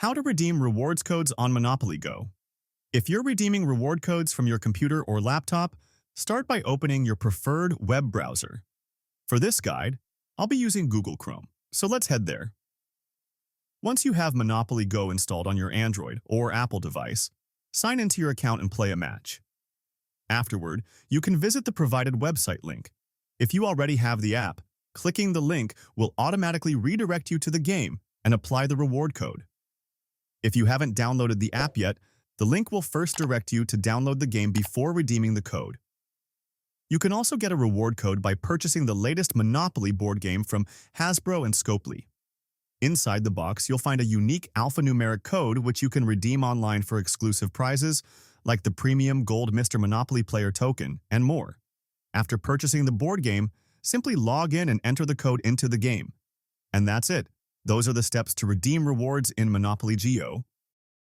How to redeem rewards codes on Monopoly Go. If you're redeeming reward codes from your computer or laptop, start by opening your preferred web browser. For this guide, I'll be using Google Chrome, so let's head there. Once you have Monopoly Go installed on your Android or Apple device, sign into your account and play a match. Afterward, you can visit the provided website link. If you already have the app, clicking the link will automatically redirect you to the game and apply the reward code. If you haven't downloaded the app yet, the link will first direct you to download the game before redeeming the code. You can also get a reward code by purchasing the latest Monopoly board game from Hasbro and Scopely. Inside the box, you'll find a unique alphanumeric code which you can redeem online for exclusive prizes like the premium gold Mr. Monopoly player token and more. After purchasing the board game, simply log in and enter the code into the game. And that's it. Those are the steps to redeem rewards in Monopoly Go.